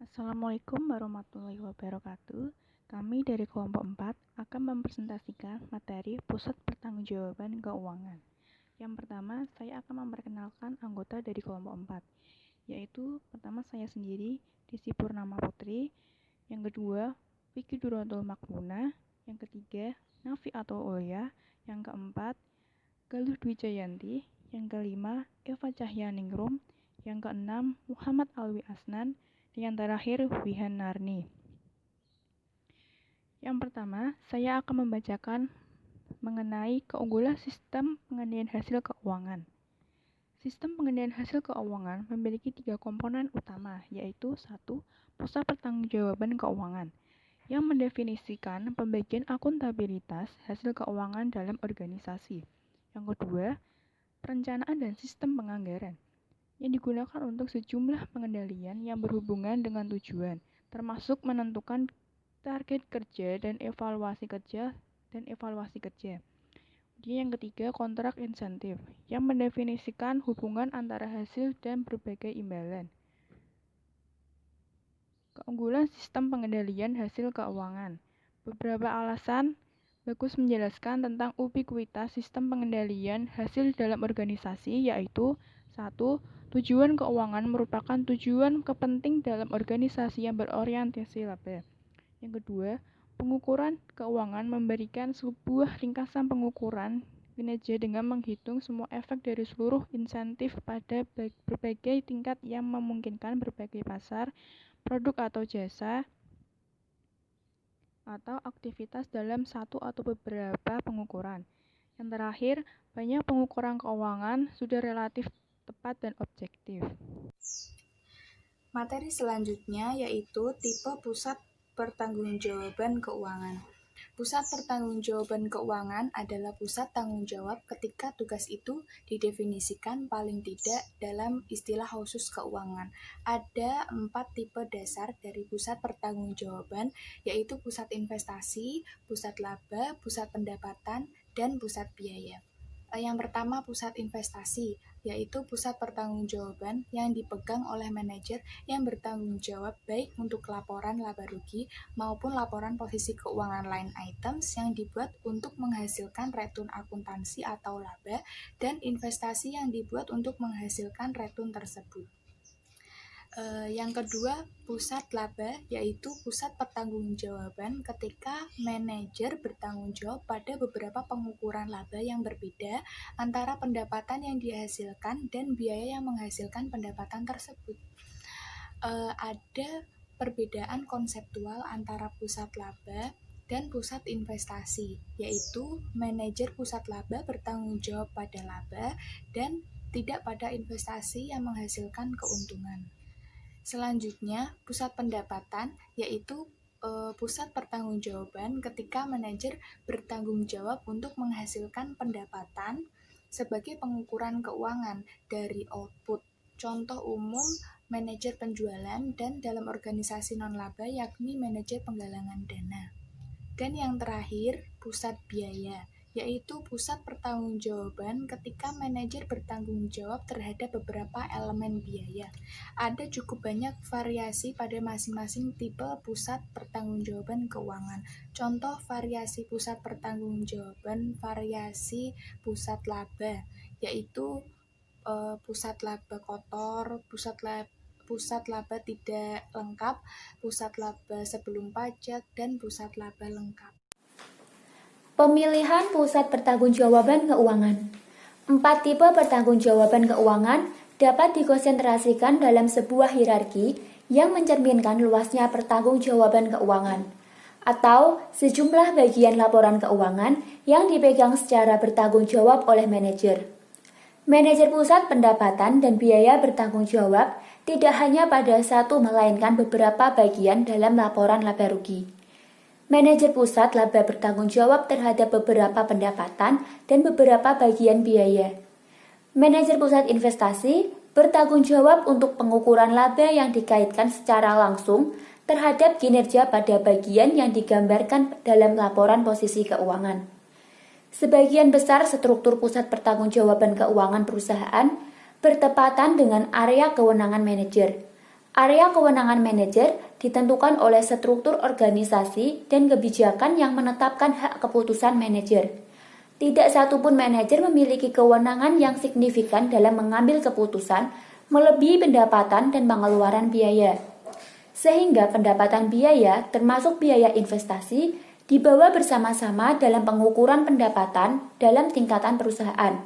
Assalamualaikum warahmatullahi wabarakatuh. Kami dari kelompok 4 akan mempresentasikan materi Pusat Pertanggungjawaban Keuangan. Yang pertama, saya akan memperkenalkan anggota dari kelompok 4, yaitu pertama saya sendiri, Desi Purnama Putri, yang kedua, Vicky Durantul Makmuna, yang ketiga, Nafi Atul Ulya, yang keempat, Galuh Dwi Jayanti, yang kelima, Eva Cahyaningrum, yang keenam, Muhammad Alwi Asnan, yang terakhir, Wihan Narni. Yang pertama, saya akan membacakan mengenai keunggulan sistem pengendalian hasil keuangan. Sistem pengendalian hasil keuangan memiliki 3 komponen utama, yaitu 1. Pusat Pertanggungjawaban Keuangan, yang mendefinisikan pembagian akuntabilitas hasil keuangan dalam organisasi. Yang kedua, perencanaan dan sistem penganggaran, yang digunakan untuk sejumlah pengendalian yang berhubungan dengan tujuan, termasuk menentukan target kerja dan evaluasi kerja. Kemudian yang ketiga, kontrak insentif, yang mendefinisikan hubungan antara hasil dan berbagai imbalan. Keunggulan sistem pengendalian hasil keuangan. Beberapa alasan bagus menjelaskan tentang ubikuitas sistem pengendalian hasil dalam organisasi, yaitu 1. Tujuan keuangan merupakan tujuan kepenting dalam organisasi yang berorientasi laba. Yang kedua, pengukuran keuangan memberikan sebuah ringkasan pengukuran kinerja dengan menghitung semua efek dari seluruh insentif pada berbagai tingkat yang memungkinkan berbagai pasar, produk atau jasa, atau aktivitas dalam satu atau beberapa pengukuran. Yang terakhir, banyak pengukuran keuangan sudah relatif tepat dan objektif. Materi selanjutnya yaitu tipe pusat pertanggungjawaban keuangan. Pusat pertanggungjawaban keuangan adalah pusat tanggung jawab ketika tugas itu didefinisikan paling tidak dalam istilah khusus keuangan. Ada 4 tipe dasar dari pusat pertanggungjawaban, yaitu pusat investasi, pusat laba, pusat pendapatan, dan pusat biaya. Yang pertama, pusat investasi, yaitu pusat pertanggungjawaban yang dipegang oleh manajer yang bertanggung jawab baik untuk laporan laba rugi maupun laporan posisi keuangan line items yang dibuat untuk menghasilkan retun akuntansi atau laba dan investasi yang dibuat untuk menghasilkan retun tersebut. Yang kedua, pusat laba, yaitu pusat pertanggungjawaban ketika manajer bertanggung jawab pada beberapa pengukuran laba yang berbeda antara pendapatan yang dihasilkan dan biaya yang menghasilkan pendapatan tersebut. Ada perbedaan konseptual antara pusat laba dan pusat investasi, yaitu manajer pusat laba bertanggung jawab pada laba dan tidak pada investasi yang menghasilkan keuntungan. Selanjutnya, pusat pendapatan, yaitu pusat pertanggungjawaban ketika manajer bertanggung jawab untuk menghasilkan pendapatan sebagai pengukuran keuangan dari output. Contoh umum, manajer penjualan dan dalam organisasi non-laba yakni manajer penggalangan dana. Dan yang terakhir, pusat biaya, yaitu pusat pertanggungjawaban ketika manajer bertanggung jawab terhadap beberapa elemen biaya. Ada cukup banyak variasi pada masing-masing tipe pusat pertanggungjawaban keuangan. Contoh variasi pusat pertanggungjawaban variasi pusat laba, yaitu pusat laba kotor, pusat laba tidak lengkap, pusat laba sebelum pajak, dan pusat laba lengkap. Pemilihan pusat pertanggungjawaban keuangan. 4 tipe pertanggungjawaban keuangan dapat dikonsentrasikan dalam sebuah hierarki yang mencerminkan luasnya pertanggungjawaban keuangan, atau sejumlah bagian laporan keuangan yang dipegang secara bertanggung jawab oleh manajer. Manajer pusat pendapatan dan biaya bertanggung jawab tidak hanya pada satu melainkan beberapa bagian dalam laporan laba rugi. Manajer pusat laba bertanggung jawab terhadap beberapa pendapatan dan beberapa bagian biaya. Manajer pusat investasi bertanggung jawab untuk pengukuran laba yang dikaitkan secara langsung terhadap kinerja pada bagian yang digambarkan dalam laporan posisi keuangan. Sebagian besar struktur pusat pertanggungjawaban keuangan perusahaan bertepatan dengan area kewenangan manajer. Area kewenangan manajer ditentukan oleh struktur organisasi dan kebijakan yang menetapkan hak keputusan manajer. Tidak satupun manajer memiliki kewenangan yang signifikan dalam mengambil keputusan melebihi pendapatan dan pengeluaran biaya. Sehingga pendapatan biaya termasuk biaya investasi dibawa bersama-sama dalam pengukuran pendapatan dalam tingkatan perusahaan.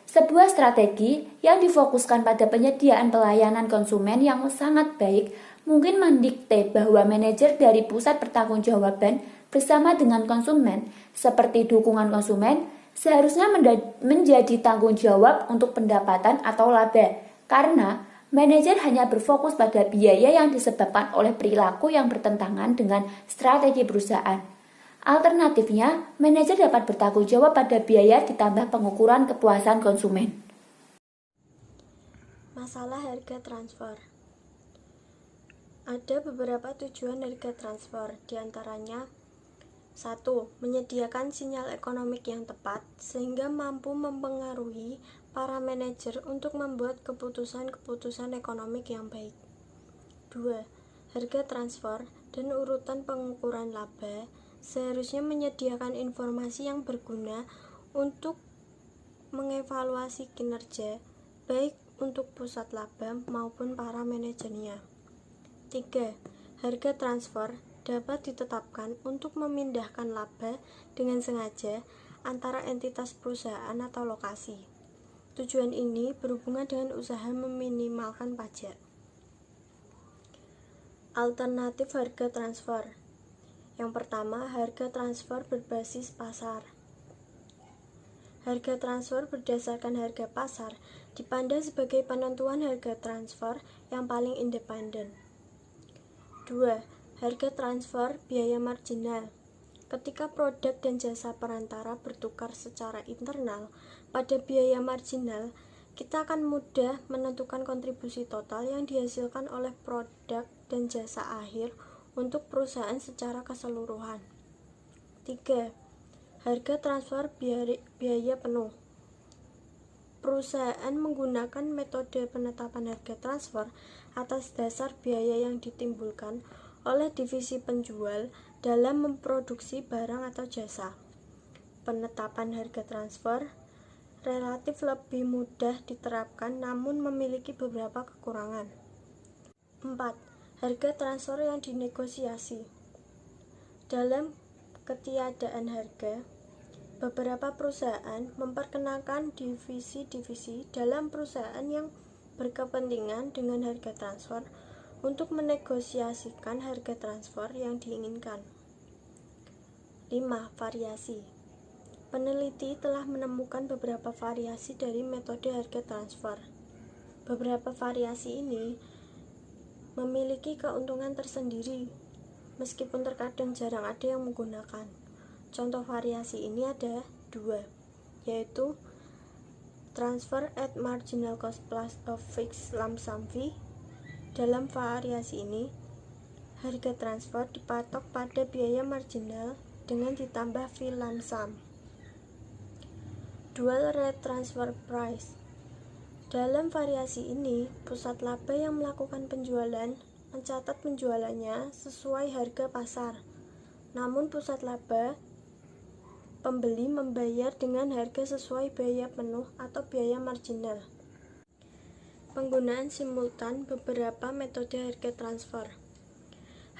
Sebuah strategi yang difokuskan pada penyediaan pelayanan konsumen yang sangat baik mungkin mendikte bahwa manajer dari pusat pertanggungjawaban bersama dengan konsumen, seperti dukungan konsumen, seharusnya menjadi tanggung jawab untuk pendapatan atau laba, karena manajer hanya berfokus pada biaya yang disebabkan oleh perilaku yang bertentangan dengan strategi perusahaan. Alternatifnya, manajer dapat bertanggung jawab pada biaya ditambah pengukuran kepuasan konsumen. Masalah harga transfer. Ada beberapa tujuan harga transfer, diantaranya 1. Menyediakan sinyal ekonomik yang tepat, sehingga mampu mempengaruhi para manajer untuk membuat keputusan-keputusan ekonomik yang baik. 2. Harga transfer dan urutan pengukuran laba seharusnya menyediakan informasi yang berguna untuk mengevaluasi kinerja, baik untuk pusat laba maupun para manajernya. 3. Harga transfer dapat ditetapkan untuk memindahkan laba dengan sengaja antara entitas perusahaan atau lokasi. Tujuan ini berhubungan dengan usaha meminimalkan pajak. Alternatif harga transfer. Yang pertama, harga transfer berbasis pasar. Harga transfer berdasarkan harga pasar dipandang sebagai penentuan harga transfer yang paling independen. 2. Harga transfer biaya marginal. Ketika produk dan jasa perantara bertukar secara internal pada biaya marginal, kita akan mudah menentukan kontribusi total yang dihasilkan oleh produk dan jasa akhir untuk perusahaan secara keseluruhan. 3. Harga transfer biaya penuh. Perusahaan menggunakan metode penetapan harga transfer atas dasar biaya yang ditimbulkan oleh divisi penjual dalam memproduksi barang atau jasa. Penetapan harga transfer relatif lebih mudah diterapkan namun memiliki beberapa kekurangan. 4. Harga transfer yang dinegosiasi. Dalam ketiadaan harga, beberapa perusahaan memperkenalkan divisi-divisi dalam perusahaan yang berkepentingan dengan harga transfer untuk menegosiasikan harga transfer yang diinginkan. 5. Variasi. Peneliti telah menemukan beberapa variasi dari metode harga transfer. Beberapa variasi ini memiliki keuntungan tersendiri, meskipun terkadang jarang ada yang menggunakan. Contoh variasi ini ada 2, yaitu transfer at marginal cost plus a fixed lump sum fee. Dalam variasi ini, harga transfer dipatok pada biaya marginal dengan ditambah fee lump sum. Dual rate transfer price. Dalam variasi ini, pusat laba yang melakukan penjualan mencatat penjualannya sesuai harga pasar. Namun pusat laba pembeli membayar dengan harga sesuai biaya penuh atau biaya marginal. Penggunaan simultan beberapa metode harga transfer.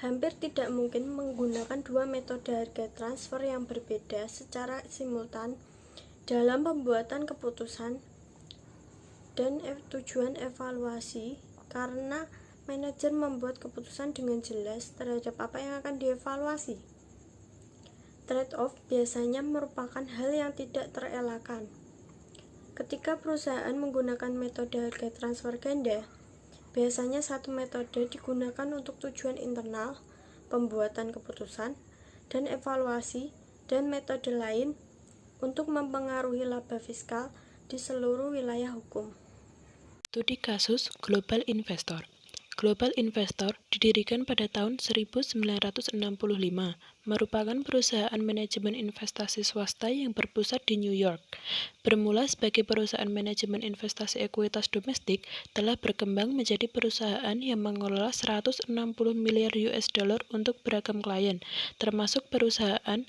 Hampir tidak mungkin menggunakan dua metode harga transfer yang berbeda secara simultan dalam pembuatan keputusan dan tujuan evaluasi, karena manajer membuat keputusan dengan jelas terhadap apa yang akan dievaluasi. Trade-off biasanya merupakan hal yang tidak terelakkan. Ketika perusahaan menggunakan metode harga transfer ganda, biasanya satu metode digunakan untuk tujuan internal, pembuatan keputusan, dan evaluasi, dan metode lain untuk mempengaruhi laba fiskal di seluruh wilayah hukum. Studi kasus Global Investor. Global Investor didirikan pada tahun 1965, merupakan perusahaan manajemen investasi swasta yang berpusat di New York. Bermula sebagai perusahaan manajemen investasi ekuitas domestik, telah berkembang menjadi perusahaan yang mengelola 160 miliar US dollar untuk beragam klien, termasuk perusahaan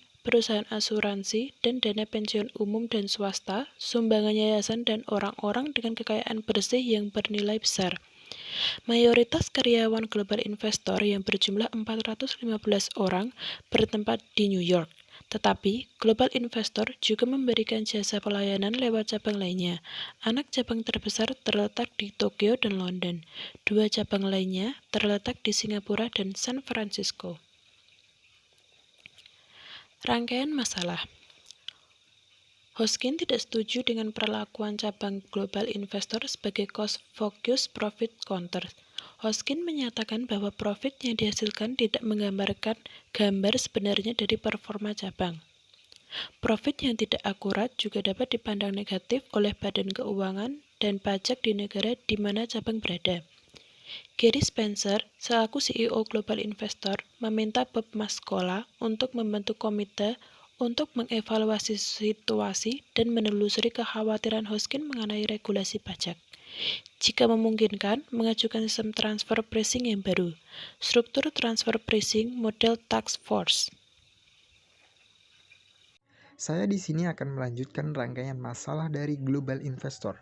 asuransi, dan dana pensiun umum dan swasta, sumbangan yayasan dan orang-orang dengan kekayaan bersih yang bernilai besar. Mayoritas karyawan Global Investor yang berjumlah 415 orang bertempat di New York. Tetapi, Global Investor juga memberikan jasa pelayanan lewat cabang lainnya. Anak cabang terbesar terletak di Tokyo dan London. 2 cabang lainnya terletak di Singapura dan San Francisco. Rangkaian masalah. Hoskin tidak setuju dengan perlakuan cabang Global Investor sebagai cost focus profit counter. Hoskin menyatakan bahwa profit yang dihasilkan tidak menggambarkan gambar sebenarnya dari performa cabang. Profit yang tidak akurat juga dapat dipandang negatif oleh Badan Keuangan dan Pajak di negara di mana cabang berada. Gary Spencer, selaku CEO Global Investor, meminta Bob Mascola untuk membentuk komite untuk mengevaluasi situasi dan menelusuri kekhawatiran Hoskin mengenai regulasi pajak. Jika memungkinkan, mengajukan sistem transfer pricing yang baru. Struktur transfer pricing model task force. Saya di sini akan melanjutkan rangkaian masalah dari Global Investor.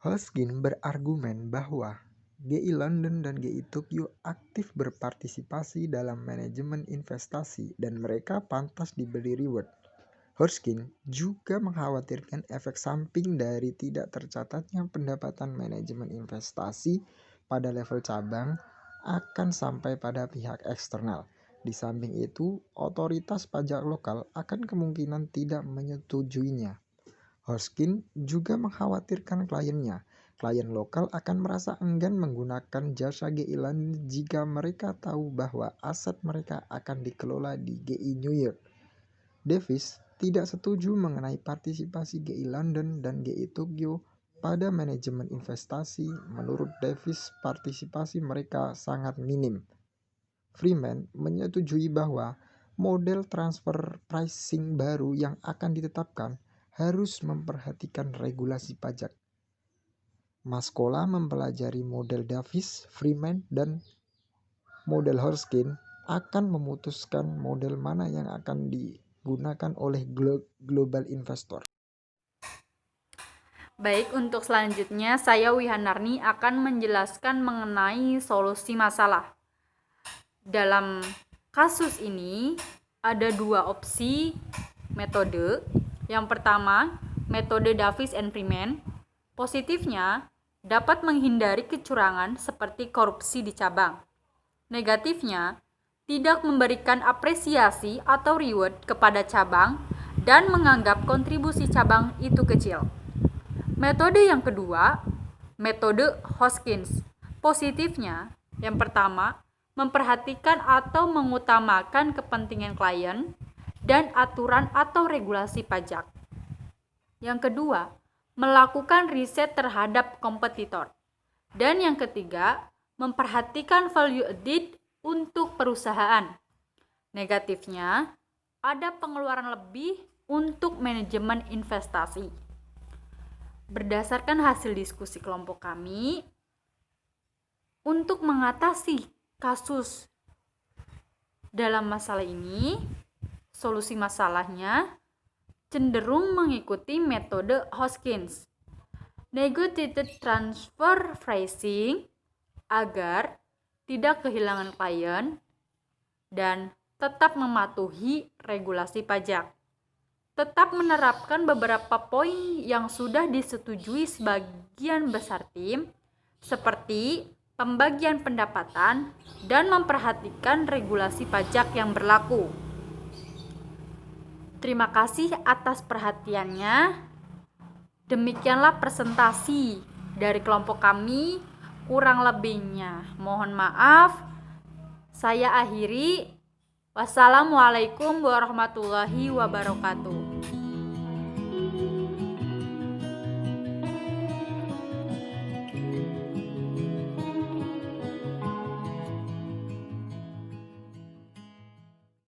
Hoskin berargumen bahwa GI London dan GI Tokyo aktif berpartisipasi dalam manajemen investasi dan mereka pantas diberi reward. Hoskin juga mengkhawatirkan efek samping dari tidak tercatatnya pendapatan manajemen investasi pada level cabang akan sampai pada pihak eksternal. Di samping itu, otoritas pajak lokal akan kemungkinan tidak menyetujuinya. Hoskin juga mengkhawatirkan kliennya. Klien lokal akan merasa enggan menggunakan jasa GI London jika mereka tahu bahwa aset mereka akan dikelola di GI New York. Davis tidak setuju mengenai partisipasi GI London dan GI Tokyo pada manajemen investasi. Menurut Davis, partisipasi mereka sangat minim. Freeman menyetujui bahwa model transfer pricing baru yang akan ditetapkan harus memperhatikan regulasi pajak. Mascola mempelajari model Davis, Freeman, dan model Hoskin akan memutuskan model mana yang akan digunakan oleh Global Investor. Baik, untuk selanjutnya saya Wihanarni akan menjelaskan mengenai solusi masalah. Dalam kasus ini ada 2 opsi metode. Yang pertama, metode Davis and Freeman. Positifnya, dapat menghindari kecurangan seperti korupsi di cabang. Negatifnya, tidak memberikan apresiasi atau reward kepada cabang dan menganggap kontribusi cabang itu kecil. Metode yang kedua, metode Hoskins. Positifnya, yang pertama, memperhatikan atau mengutamakan kepentingan klien dan aturan atau regulasi pajak. Yang kedua, melakukan riset terhadap kompetitor. Dan yang ketiga, memperhatikan value added untuk perusahaan. Negatifnya, ada pengeluaran lebih untuk manajemen investasi. Berdasarkan hasil diskusi kelompok kami, untuk mengatasi kasus dalam masalah ini, solusi masalahnya cenderung mengikuti metode Hoskins, negotiated transfer pricing, agar tidak kehilangan klien dan tetap mematuhi regulasi pajak. Tetap menerapkan beberapa poin yang sudah disetujui sebagian besar tim, seperti pembagian pendapatan dan memperhatikan regulasi pajak yang berlaku. Terima kasih atas perhatiannya. Demikianlah presentasi dari kelompok kami. Kurang lebihnya mohon maaf. Saya akhiri. Wassalamualaikum warahmatullahi wabarakatuh.